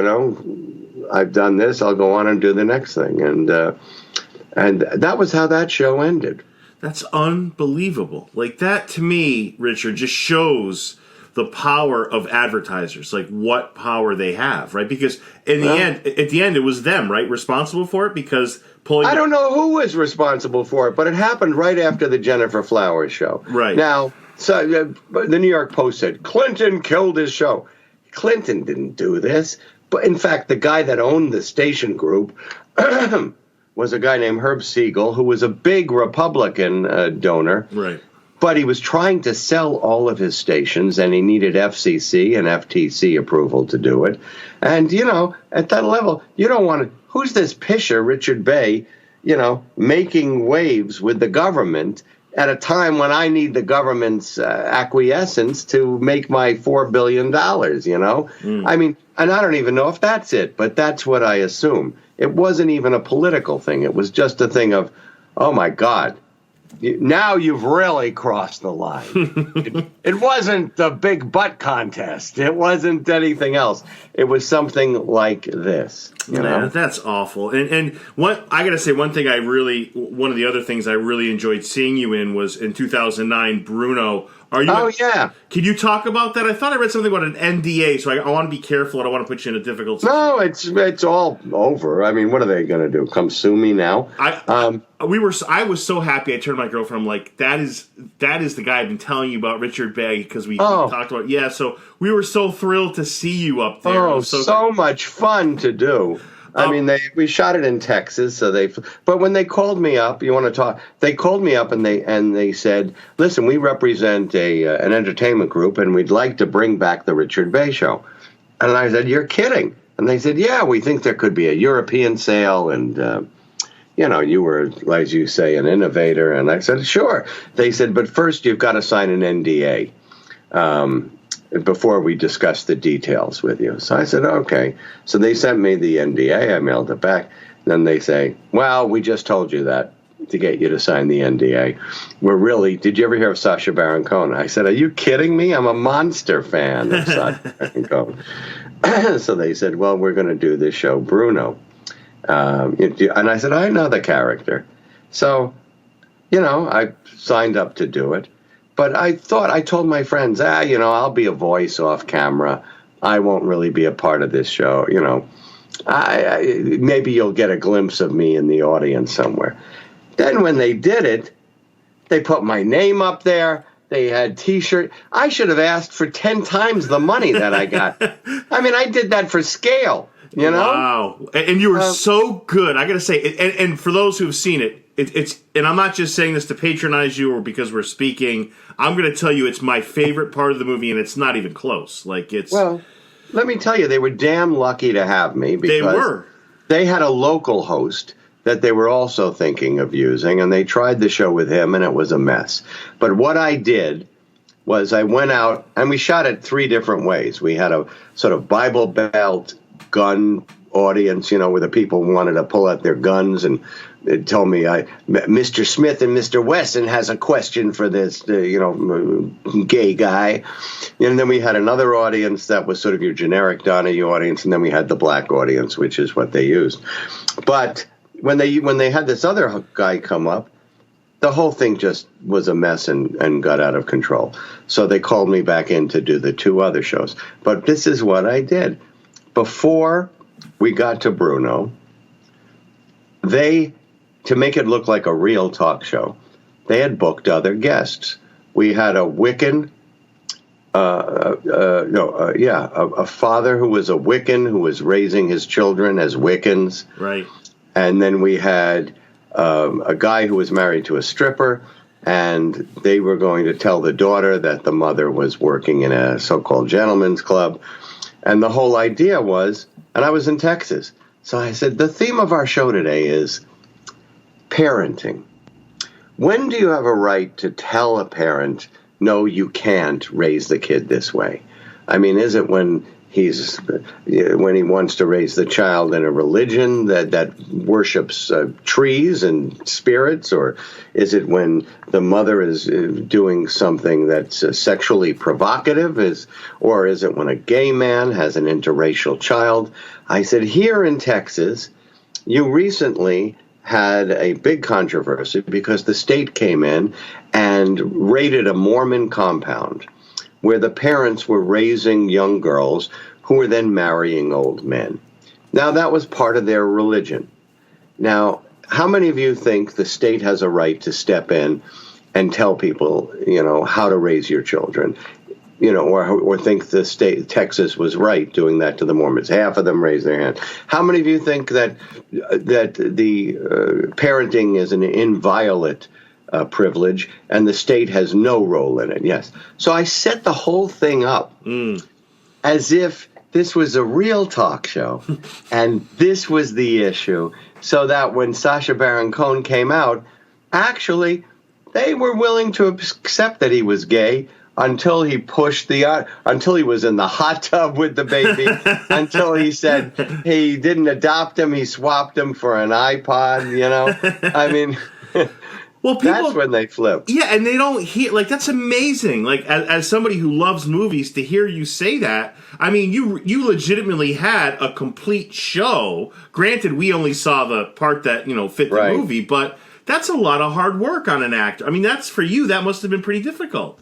I've done this. I'll go on and do the next thing. And that was how that show ended.
That's unbelievable. Like, that to me, Richard, just shows the power of advertisers, like what power they have, right? Because at the end, it was them, right, responsible for it because I don't know who was responsible for it, but it happened right after the Jennifer Flowers show. Right.
Now, so the New York Post said, Clinton killed his show. Clinton didn't do this. But in fact, the guy that owned the station group was a guy named Herb Siegel, who was a big Republican donor.
Right.
But he was trying to sell all of his stations, and he needed FCC and FTC approval to do it. And, at that level, you don't want to... Who's this pisher, Richard Bay, making waves with the government at a time when I need the government's acquiescence to make my $4 billion, I mean, and I don't even know if that's it, but that's what I assume. It wasn't even a political thing. It was just a thing of, oh, my God. Now you've really crossed the line. It wasn't the big butt contest. It wasn't anything else. It was something like this.
Man, that's awful. And I got to say, one of the other things I really enjoyed seeing you in was in 2009, Bruno.
Yeah.
Can you talk about that? I thought I read something about an NDA, so I want to be careful. I don't want to put you in a difficult situation.
No, it's all over. I mean, what are they going to do? Come sue me now?
I was so happy. I turned to my girlfriend. I'm like, that is the guy I've been telling you about, Richard Bay, because we talked about. Yeah, so we were so thrilled to see you up there.
Oh, so much fun to do. I mean, we shot it in Texas, but when they called me up, you want to talk? They called me up and they said, "Listen, we represent an entertainment group, and we'd like to bring back the Richard Bay Show." And I said, "You're kidding?" And they said, "Yeah, we think there could be a European sale, and you were, as you say, an innovator." And I said, "Sure." They said, "But first, you've got to sign an NDA." Before we discuss the details with you. So I said, okay. So they sent me the NDA. I mailed it back. Then they say, well, we just told you that to get you to sign the NDA. Did you ever hear of Sacha Baron Cohen? I said, are you kidding me? I'm a monster fan of Sacha Baron Cohen. So they said, well, we're going to do this show, Bruno. And I said, I know the character. So, I signed up to do it. But I told my friends, I'll be a voice off camera. I won't really be a part of this show. Maybe you'll get a glimpse of me in the audience somewhere. Then when they did it, they put my name up there. They had T-shirt. I should have asked for 10 times the money that I got. I mean, I did that for scale,
Wow. And you were so good. I got to say, and for those who have seen it, it's and I'm not just saying this to patronize you or because we're speaking. I'm going to tell you it's my favorite part of the movie, and it's not even close.
Well, let me tell you, they were damn lucky to have me because they had a local host that they were also thinking of using, and they tried the show with him, and it was a mess. But what I did was I went out, and we shot it 3 different ways. We had a sort of Bible Belt gun audience, where the people wanted to pull out their guns, and it told me, Mr. Smith and Mr. Wesson has a question for this, gay guy. And then we had another audience that was sort of your generic Donahue audience, and then we had the black audience, which is what they used. But when they had this other guy come up, the whole thing just was a mess and got out of control. So they called me back in to do the 2 other shows. But this is what I did. Before we got to Bruno, to make it look like a real talk show, they had booked other guests. We had a Wiccan, a father who was a Wiccan who was raising his children as Wiccans.
Right.
And then we had a guy who was married to a stripper, and they were going to tell the daughter that the mother was working in a so-called gentleman's club. And the whole idea was, and I was in Texas, so I said, the theme of our show today is parenting. When do you have a right to tell a parent, no, you can't raise the kid this way? I mean, is it when he wants to raise the child in a religion that worships trees and spirits, or is it when the mother is doing something that's sexually provocative, or is it when a gay man has an interracial child? I said, here in Texas, you recently had a big controversy because the state came in and raided a Mormon compound where the parents were raising young girls who were then marrying old men. Now, that was part of their religion. Now, how many of you think the state has a right to step in and tell people, how to raise your children? Or think the state, Texas, was right doing that to the Mormons? Half of them raised their hand. How many of you think that the parenting is an inviolate privilege and the state has no role in it? Yes. So I set the whole thing up as if this was a real talk show and this was the issue, so that when Sacha Baron Cohen came out, actually, they were willing to accept that he was gay until he until he was in the hot tub with the baby, until he said he didn't adopt him, he swapped him for an iPod, I mean, well, that's when they flip.
Yeah, and they don't hear, that's amazing. As somebody who loves movies, to hear you say that, I mean, you legitimately had a complete show. Granted, we only saw the part that, fit the movie, but that's a lot of hard work on an actor. I mean, that's, for you, that must have been pretty difficult.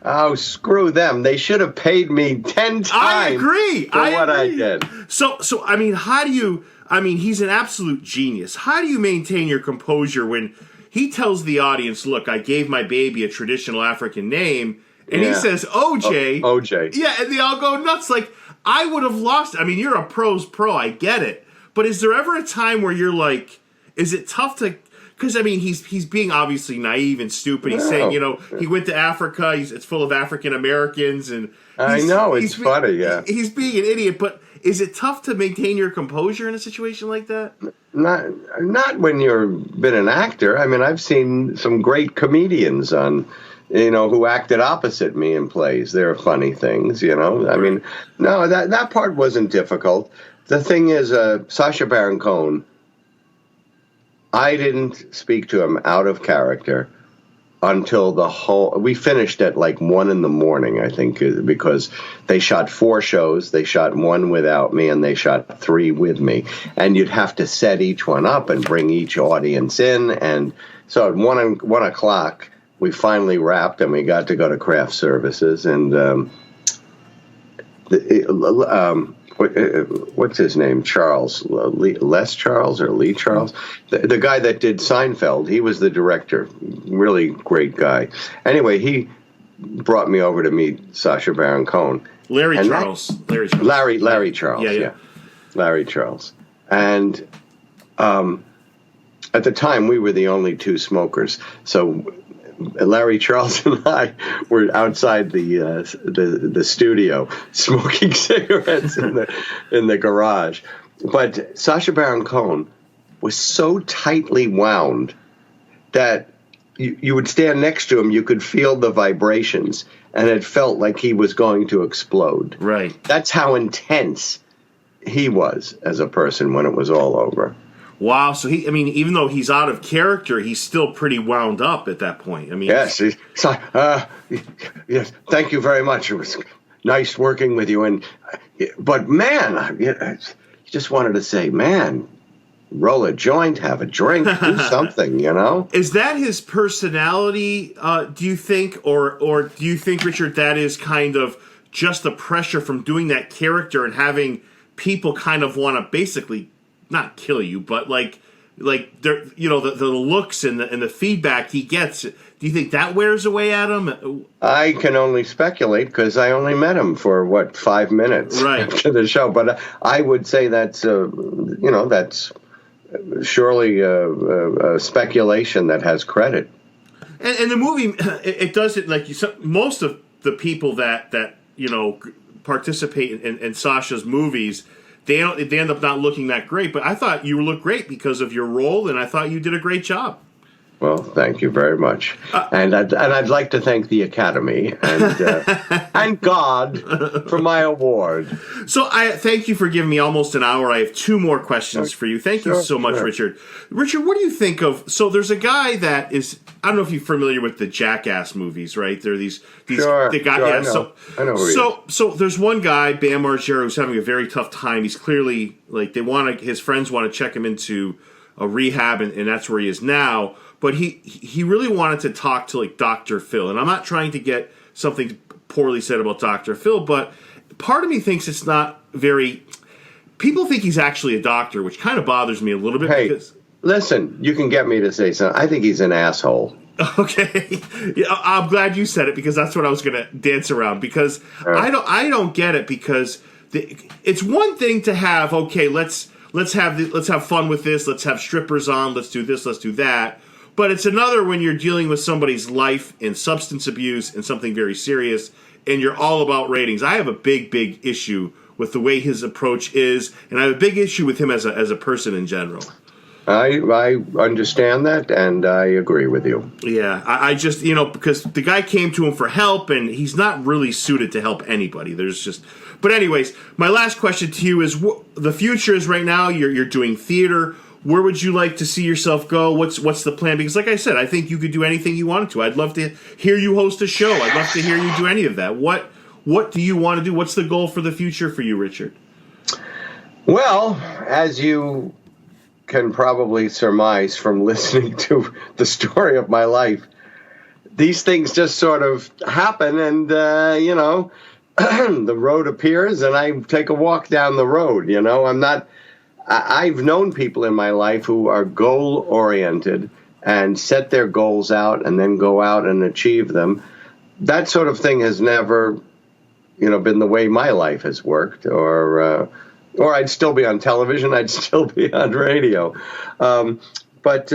Oh, screw them. They should have paid me 10 times
I agree.
for what I did.
So I mean, he's an absolute genius. How do you maintain your composure when he tells the audience, look, I gave my baby a traditional African name, and he says OJ.
OJ.
Yeah, and they all go nuts. I would have lost. I mean, you're a pro's pro. I get it. But is there ever a time where you're like, is it tough to? Because I mean, he's being obviously naive and stupid. He's saying, he went to Africa. It's full of African Americans, and
I know it's funny. Yeah,
he's being an idiot. But is it tough to maintain your composure in a situation like that?
Not when you've been an actor. I mean, I've seen some great comedians on, who acted opposite me in plays. There are funny things, I mean, no, that part wasn't difficult. The thing is, Sacha Baron Cohen, I didn't speak to him out of character until we finished at like 1 a.m, I think, because they shot 4 shows. They shot 1 without me, and they shot 3 with me. And you'd have to set each one up and bring each audience in. And so at 1 o'clock, we finally wrapped, and we got to go to craft services. And what's his name? Charles, Les Charles or Lee Charles? The guy that did Seinfeld, he was the director. Really great guy. Anyway, he brought me over to meet Sacha Baron Cohen.
Larry Charles.
Larry Charles, yeah. Larry Charles. And at the time, we were the only 2 smokers. So Larry Charles and I were outside the studio smoking cigarettes in the garage. But Sacha Baron Cohen was so tightly wound that you would stand next to him, you could feel the vibrations, and it felt like he was going to explode.
Right.
That's how intense he was as a person when it was all over.
Wow, so even though he's out of character, he's still pretty wound up at that point. I mean,
yes, yes. Thank you very much. It was nice working with you. But man, I just wanted to say, man, roll a joint, have a drink, do something.
Is that his personality? Do you think, or do you think, Richard, that is kind of just the pressure from doing that character and having people kind of want to basically not kill you, but like the looks and the feedback he gets. Do you think that wears away at him?
I can only speculate because I only met him for 5 minutes after the show. But I would say that's that's surely a speculation that has credit.
And the movie, it does it like most of the people that participate in Sasha's movies. They end up not looking that great, but I thought you looked great because of your role, and I thought you did a great job.
Well, thank you very much, and I'd like to thank the Academy and God for my award.
So I thank you for giving me almost an hour. I have 2 more questions for you. Thank you so much, Richard. Richard, what do you think of? So there's a guy that is. I don't know if you're familiar with the Jackass movies, right? There are these
I know. I know who he is.
So there's one guy, Bam Margera, who's having a very tough time. He's clearly his friends want to check him into a rehab, and that's where he is now. But he really wanted to talk to Dr. Phil, and I'm not trying to get something poorly said about Dr. Phil, but part of me thinks it's not very. People think he's actually a doctor, which kind of bothers me a little bit.
Hey,
because
listen, you can get me to say something. I think he's an asshole.
Okay, yeah, I'm glad you said it because that's what I was going to dance around. Because I don't get it because it's one thing to have let's have fun with this. Let's have strippers on. Let's do this. Let's do that. But it's another when you're dealing with somebody's life and substance abuse and something very serious, and you're all about ratings. I have a big issue with the way his approach is, and I have a big issue with him as a person in general.
I understand that, and I agree with you.
Yeah, I just, because the guy came to him for help, and he's not really suited to help anybody. But anyways, my last question to you is, the future is right now, you're doing theater. Where would you like to see yourself go? What's the plan? Because like I said, I think you could do anything you wanted to. I'd love to hear you host a show. I'd love to hear you do any of that. What do you want to do? What's the goal for the future for you, Richard?
Well, as you can probably surmise from listening to the story of my life, these things just sort of happen, and the road appears, and I take a walk down the road. I've known people in my life who are goal-oriented and set their goals out and then go out and achieve them. That sort of thing has never, been the way my life has worked, or or I'd still be on television. I'd still be on radio. But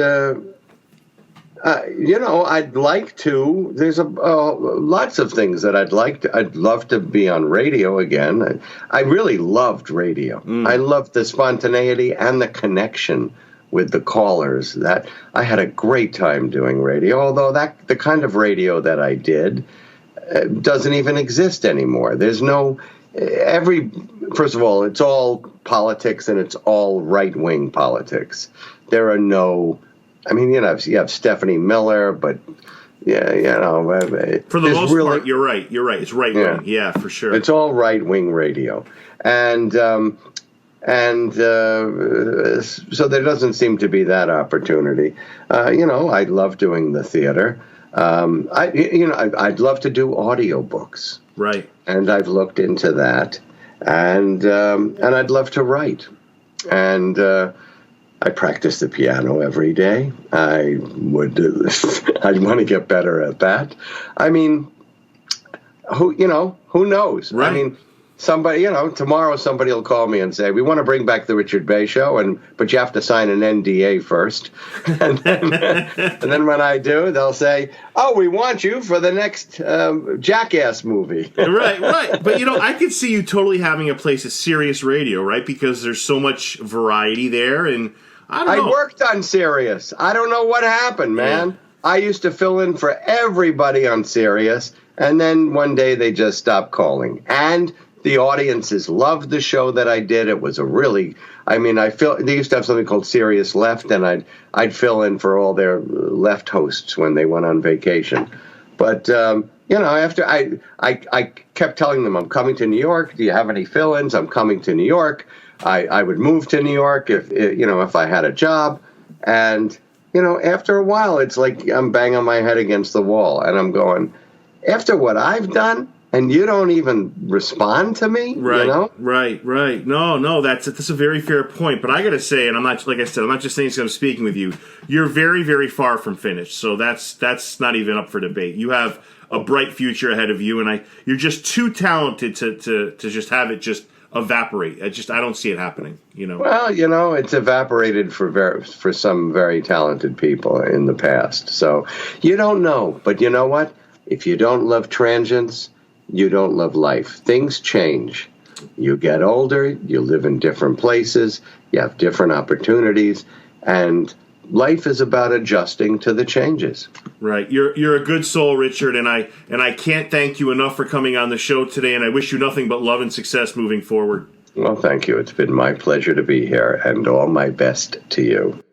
I'd like to. There's lots of things that I'd like to. I'd love to be on radio again. I really loved radio. I loved the spontaneity and the connection with the callers. That I had a great time doing radio. Although the kind of radio that I did doesn't even exist anymore. There's no First of all, it's all politics and it's all right-wing politics. There are no. I mean, you have Stephanie Miller, but
for the most part, you're right. It's right wing, yeah, for sure.
It's all right wing radio, and so there doesn't seem to be that opportunity. I love doing the theater. I'd love to do audiobooks,
right?
And I've looked into that, and I'd love to write, and. I practice the piano every day. I'd want to get better at that. I mean, who knows?
Right.
I mean, tomorrow somebody will call me and say, we want to bring back the Richard Bay Show, but you have to sign an NDA first. and then when I do, they'll say, oh, we want you for the next Jackass movie.
Right. But, I could see you totally having a place at Sirius Radio, right? Because there's so much variety there, and I don't know.
I worked on Sirius. I don't know what happened, man. Yeah. I used to fill in for everybody on Sirius, and then one day they just stopped calling. And the audiences loved the show that I did. It was they used to have something called Sirius Left, and I'd fill in for all their left hosts when they went on vacation. But after I kept telling them, I'm coming to New York. Do you have any fill-ins? I'm coming to New York. I would move to New York if I had a job. And, after a while, it's like I'm banging my head against the wall. And I'm going, after what I've done, and you don't even respond to me,
Right. No, that's a very fair point. But I got to say, and I'm not, like I said, I'm not just saying this, I'm speaking with you. You're very, very far from finished. So that's not even up for debate. You have a bright future ahead of you, and you're just too talented to just have it just evaporate. I don't see it happening.
Well, it's evaporated for some very talented people in the past. So you don't know, but you know what? If you don't love transients, you don't love life. Things change. You get older, you live in different places, you have different opportunities, and life is about adjusting to the changes.
Right. You're a good soul, Richard, and I can't thank you enough for coming on the show today, and I wish you nothing but love and success moving forward.
Well, thank you. It's been my pleasure to be here, and all my best to you.